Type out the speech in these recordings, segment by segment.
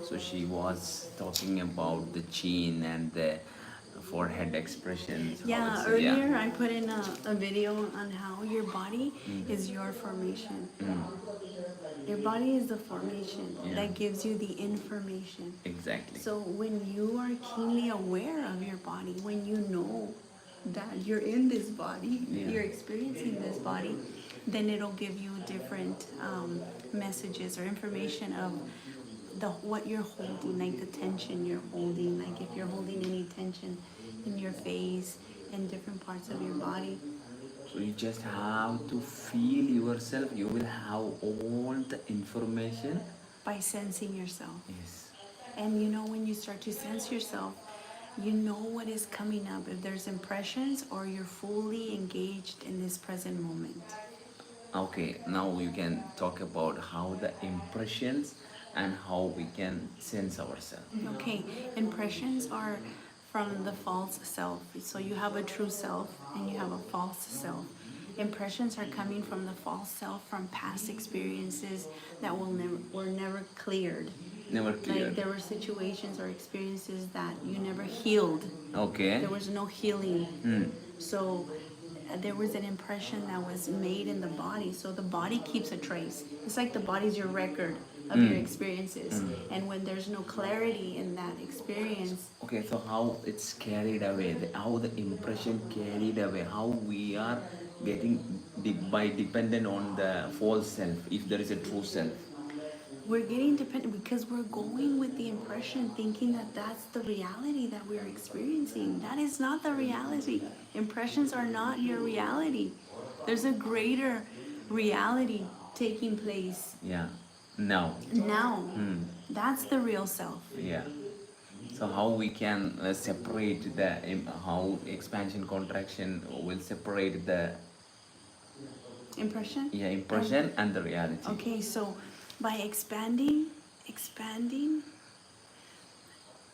So she was talking about the chin and the forehead expressions, how Yeah, it's, yeah. earlier I put in a video on how your body is your formation. Your body is the formation Yeah. that gives you the information. Exactly. So when you are keenly aware of your body, when you know that you're in this body, Yeah. you're experiencing this body, then it'll give you different messages or information of the what you're holding, like the tension you're holding, like if you're holding any tension in your face and different parts of your body. So you just have to feel yourself. You will have all the information. By sensing yourself. Yes. And you know, when you start to sense yourself, you know what is coming up, if there's impressions or you're fully engaged in this present moment. Okay, now you can talk about how the impressions and how we can sense ourselves. Okay, impressions are from the false self. So you have a true self and you have a false self. Impressions are coming from the false self, from past experiences that were never cleared. Never clear. Like there were situations or experiences that you never healed. Okay. There was no healing. Hmm. So there was an impression that was made in the body. So the body keeps a trace. It's like the body's your record of your experiences. And when there's no clarity in that experience, Okay, so how it's carried away, how the impression carried away, how we are getting by dependent on the false self, if there is a true self. we're getting dependent because we're going with the impression thinking that that's the reality that we're experiencing. That is not the reality. Impressions are not your reality. There's a greater reality taking place Yeah. Now. now. That's the real self. Yeah. So how we can separate the how expansion contraction will separate the Impression? impression and the reality. Okay, so by expanding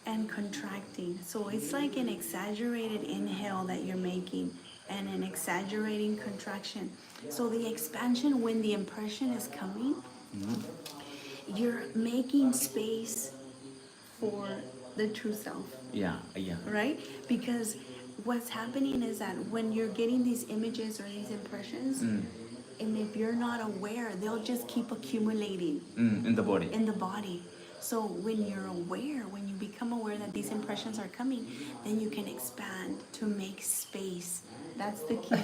and contracting. So it's like an exaggerated inhale that you're making and an exaggerating contraction. So the expansion, when the impression is coming, you're making space for the true self, Yeah, yeah. right? Because what's happening is that when you're getting these images or these impressions, and if you're not aware, they'll just keep accumulating In the body. in the body. So when you're aware, when you become aware that these impressions are coming, then you can expand to make space. That's the key.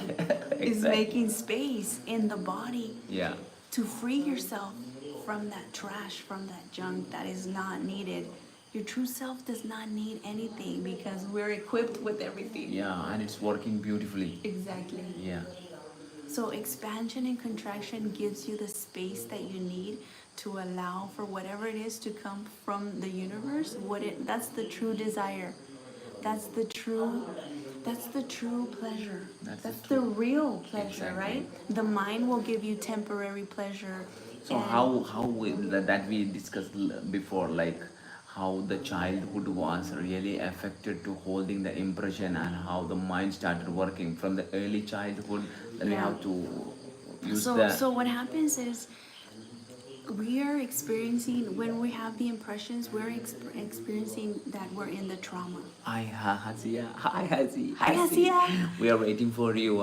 Is Exactly. making space in the body Yeah. to free yourself from that trash, from that junk that is not needed. Your true self does not need anything because we're equipped with everything. Yeah, and it's working beautifully. Exactly. Yeah. So expansion and contraction gives you the space that you need to allow for whatever it is to come from the universe. That's the true desire. That's the true pleasure. That's the real pleasure, Exactly. right? The mind will give you temporary pleasure. So and- how that we discussed before, like how the childhood was really affected to holding the impression and how the mind started working from the early childhood. Then we Yeah. have to use so the so what happens is we are experiencing, when we have the impressions, we're experiencing that we're in the trauma. Hi Hasia. Hi Hasi. Hi, Hasia. We are waiting for you.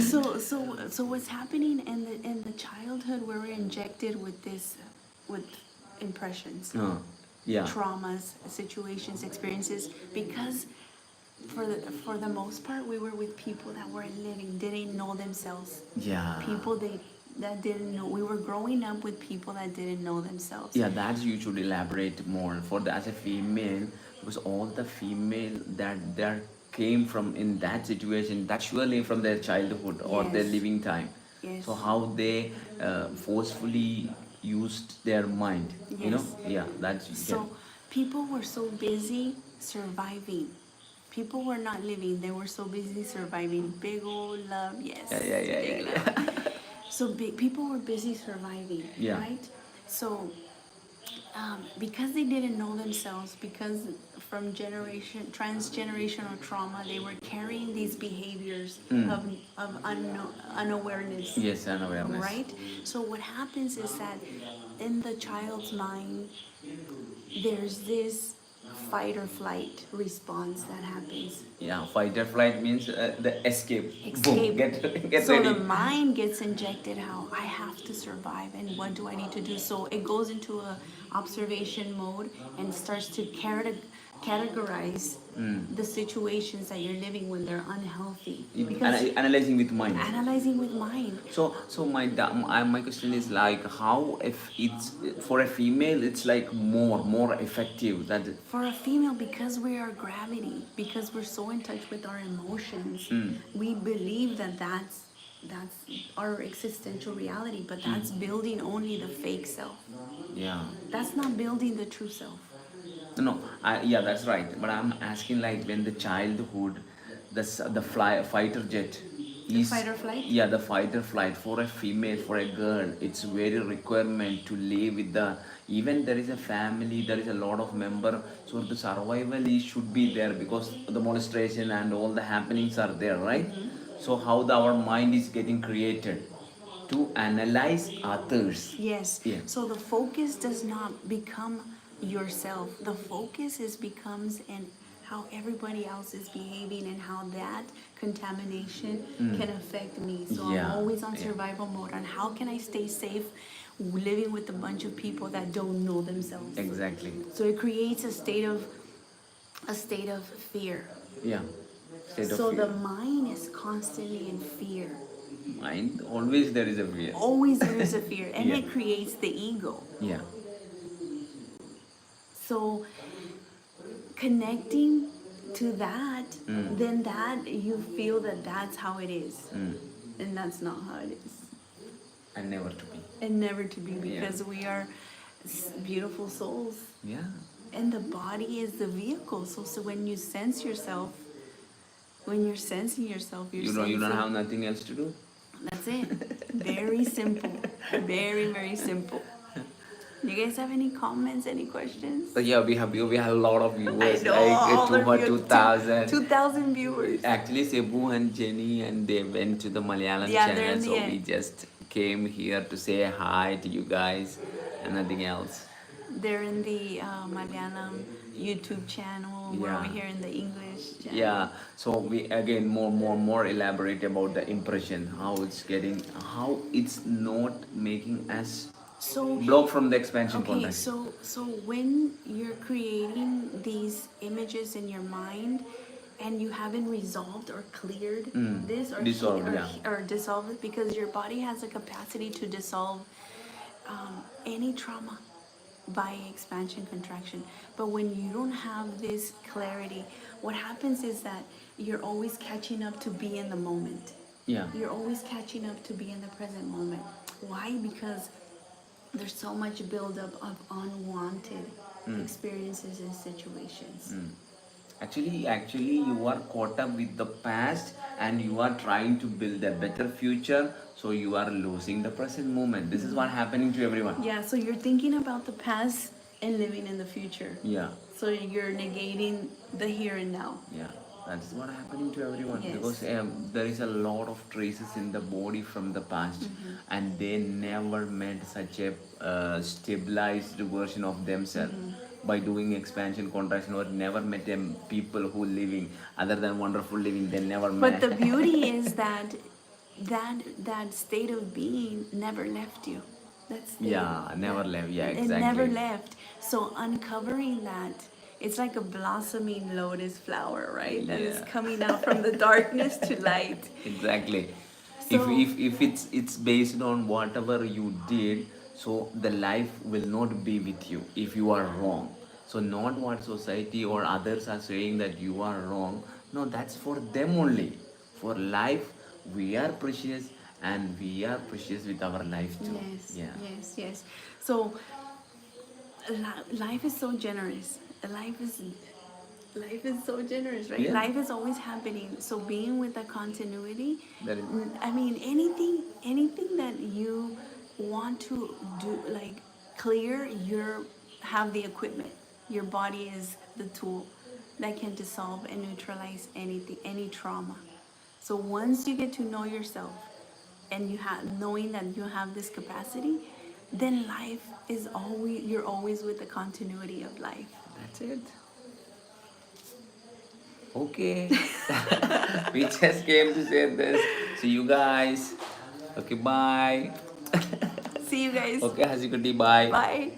So what's happening in the childhood where we're injected with with impressions, Yeah. traumas, situations, experiences, because for the most part we were with people that were didn't know themselves. Yeah. People that didn't know. We were growing up with people that didn't know themselves. Yeah, that you should elaborate more for the as a female, because all the female that came from in that situation, that surely from their childhood or their Yes. living time. Yes. So how they forcefully used their mind, you know? Yes. Yeah, that's So people were so busy surviving. People were not living. They were so busy surviving. Big old love, yes. Big love. So people were busy surviving, Yeah. right? So because they didn't know themselves, because from transgenerational trauma, they were carrying these behaviors of unawareness, Yes, and awareness. right? So what happens is that in the child's mind, there's this fight or flight response that happens. Yeah, fight or flight means the escape. Boom, Escape. get So ready. the mind gets injected how I have to survive and what do I need to do. So it goes into a observation mode and starts to categorize the situations that you're living when they're unhealthy. Because Analyzing with mind. analyzing with mind. So my question is like how if it's for a female it's like more effective that For a female, because we are gravity, because we're so in touch with our emotions, we believe that that's our existential reality, but that's building only the fake self. yeah. That's not building the true self. No, yeah, that's right. But I'm asking like when the childhood, the fighter jet is Fight or flight? yeah, the fighter flight for a female, for a girl, it's very requirement to live with the even there is a family, there is a lot of member, so the survival is should be there because the molestation and all the happenings are there, right? So how our mind is getting created to analyze others. Yes. Yeah. So the focus does not become yourself. The focus is becomes in how everybody else is behaving and how that contamination can affect me. So Yeah. I'm always on Yeah. survival mode on how can I stay safe living with a bunch of people that don't know themselves. Exactly. So it creates a state of fear. Yeah. State of So fear. the mind is constantly in fear. Mind always there is a fear. Always there is a fear, and Yeah. it creates the ego. Yeah. So connecting to that, then that you feel that that's how it is, and that's not how it is, And never to be. and never to be, because we are beautiful souls, Yeah. and the body is the vehicle. So when you sense yourself, when you're sensing yourself, you're You don't sensing- have nothing else to do. That's it. Very simple. Very, very simple. You guys have any comments, any questions? So yeah, we have a lot of viewers, I know, all like of over you, 2,000. 2,000 viewers. Actually, Cebu and Jenny and they went to the Malayalam Yeah, they're channel, in the so end. we just came here to say hi to you guys and nothing else. They're in the Malayalam YouTube channel. We're Yeah. over here in the English channel. Yeah, so we again more elaborate about the impression, how it's not making us So block from the expansion okay, contact. so when you're creating these images in your mind and you haven't resolved or cleared this or Dissolved, or, yeah. or dissolved it, because your body has a capacity to dissolve any trauma by expansion contraction. But when you don't have this clarity, what happens is that you're always catching up to be in the moment. Yeah. You're always catching up to be in the present moment. Why? Because there's so much buildup of unwanted experiences and situations. Actually, you are caught up with the past and you are trying to build a better future, so you are losing the present moment. This is what happening to everyone. Yeah, so you're thinking about the past and living in the future. Yeah, So you're negating the here and now. yeah. That is what happening to everyone Yes. because there is a lot of traces in the body from the past, and they never met such a stabilized version of themselves. By doing expansion contraction or never met them people who living other than wonderful living, they never But met. the beauty is that that state of being never left you. That's Yeah, never left. Yeah, It exactly. never left. So uncovering that, it's like a blossoming lotus flower, right? That is Yeah. coming out from the darkness to light. Exactly. So- If it's based on whatever you did, so the life will not be with you if you are wrong. So not what society or others are saying that you are wrong. No, that's for them only. For life, we are precious and we are precious with our life too. Yes, Yeah. yes. So life is so generous. Life is so generous, right? Yeah. Life is always happening. So being with the continuity, That is- I mean, anything that you want to do, like clear, you have the equipment. Your body is the tool that can dissolve and neutralize anything, any trauma. So once you get to know yourself and you have knowing that you have this capacity, then life is always, you're always with the continuity of life. That's it. Okay. We just came to say this. See you guys. Okay, bye. See you guys. Okay, Hasikuti, bye. Bye.